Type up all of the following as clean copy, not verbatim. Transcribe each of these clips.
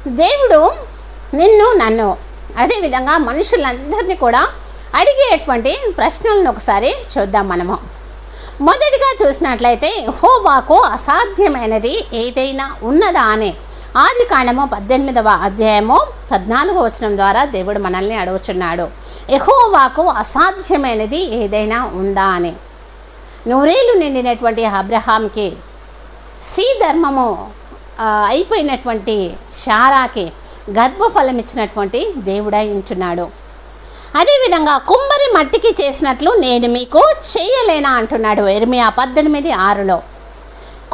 దేవుడు నన్ను అదేవిధంగా మనుషులందరినీ కూడా అడిగేటువంటి ప్రశ్నలను ఒకసారి చూద్దాం మనము. మొదటిగా చూసినట్లయితే యెహోవాకు అసాధ్యమైనది ఏదైనా ఉన్నదా అని ఆదికాండము 18వ అధ్యాయము 14వ వచనం ద్వారా దేవుడు మనల్ని అడుగుచున్నాడు. యెహోవాకు అసాధ్యమైనది ఏదైనా ఉందా అని. నూరేళ్ళు నిండినటువంటి అబ్రహాంకి, స్త్రీ ధర్మము అయిపోయినటువంటి శారాకి గర్భఫలం ఇచ్చినటువంటి దేవుడై ఉంటున్నాడు. అదేవిధంగా కుమ్మరి మట్టికి చేసినట్లు నేను మీకు చేయలేనా అంటున్నాడు యెర్మీయా 18:6లో.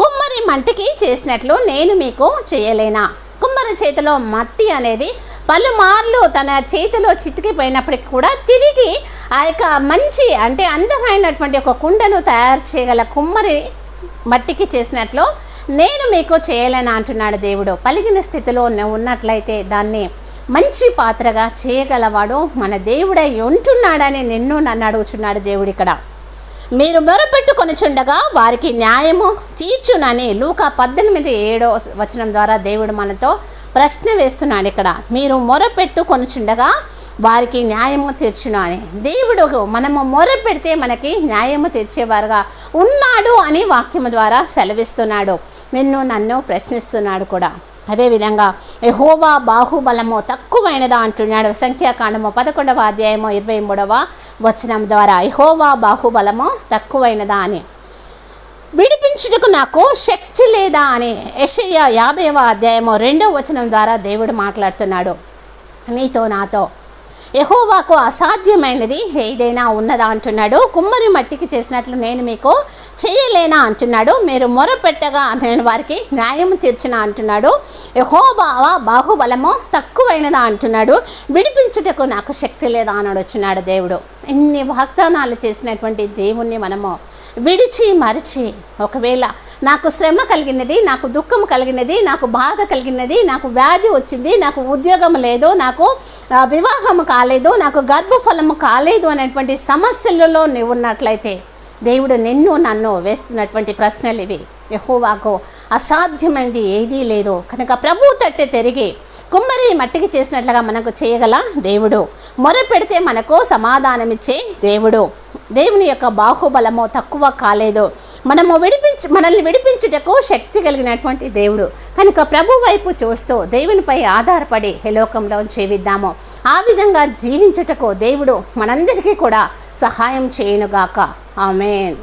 కుమ్మరి మట్టికి చేసినట్లు నేను మీకు చేయలేనా. కుమ్మరి చేతిలో మట్టి అనేది పలుమార్లు తన చేతిలో చితికిపోయినప్పటికీ కూడా తిరిగి ఆ యొక్క మంచి అంటే అందమైనటువంటి ఒక కుండను తయారు చేయగల కుమ్మరి మట్టికి చేసినట్లు నేను మీకు చేయలేనా అంటున్నాడు దేవుడు. పలిగిన స్థితిలో ఉన్నట్లయితే దాన్ని మంచి పాత్రగా చేయగలవాడు మన దేవుడై ఉంటున్నాడని నన్ను అడుగుచున్నాడు దేవుడు ఇక్కడ. మీరు మొరపెట్టుకొనుచుండగా వారికి న్యాయము తీర్చునని లూకా 18:7 వచనం ద్వారా దేవుడు మనతో ప్రశ్న వేస్తున్నాడు ఇక్కడ. మీరు మొరపెట్టుకొనుచుండగా వారికి న్యాయము తీర్చును అని. దేవుడు మనము మొరపెడితే మనకి న్యాయము తీర్చేవారుగా ఉన్నాడు అని వాక్యము ద్వారా సెలవిస్తున్నాడు. నన్ను ప్రశ్నిస్తున్నాడు కూడా. అదేవిధంగా యెహోవా బాహుబలము తక్కువైనదా అంటున్నాడు. సంఖ్యాకాండము 11వ అధ్యాయము 23వ వచనం ద్వారా యెహోవా బాహుబలము తక్కువైనదా అని. విడిపించుటకు నాకు శక్తి లేదా అని యెషయా 50వ అధ్యాయము 2వ వచనం ద్వారా దేవుడు మాట్లాడుతున్నాడు నీతో నాతో. యెహోవాకు అసాధ్యమైనది ఏదైనా ఉన్నదా అంటున్నాడు. కుమ్మరి మట్టికి చేసినట్లు నేను మీకు చేయలేనా అంటున్నాడు. మీరు మొరపెట్టగా నేను వారికి న్యాయం తీర్చిన అంటున్నాడు. యెహోవా బాహుబలము తక్కువైనదా అంటున్నాడు. విడిపించుటకు నాకు శక్తి లేదా అని అడుగుచున్నాడు దేవుడు. ఇన్ని వాగ్దానాలు చేసినటువంటి దేవుణ్ణి మనము విడిచి మరిచి, ఒకవేళ నాకు శ్రమ కలిగినది, నాకు దుఃఖం కలిగినది, నాకు బాధ కలిగినది, నాకు వ్యాధి వచ్చింది, నాకు ఉద్యోగం లేదు, నాకు వివాహం కాలేదు, నాకు గర్భఫలము కాలేదు అనేటువంటి సమస్యలలో నీవు ఉన్నట్లయితే దేవుడు నన్ను వేస్తున్నటువంటి ప్రశ్నలు ఇవి. యెహోవాకు అసాధ్యమైనది ఏదీ లేదు కనుక ప్రభు తట్టే తిరిగి కుమ్మరి మట్టికి చేసినట్లుగా మనకు చేయగల దేవుడు, మొరపెడితే మనకు సమాధానమిచ్చే దేవుడు. దేవుని యొక్క బాహుబలము తక్కువ కాలేదు. మనల్ని విడిపించుటకు శక్తి కలిగినటువంటి దేవుడు కనుక ప్రభు వైపు చూస్తూ దేవునిపై ఆధారపడి ఈ లోకంలో జీవిద్దాము. ఆ విధంగా జీవించుటకు దేవుడు మనందరికీ కూడా సహాయం చేయనుగాక. ఆమేన్.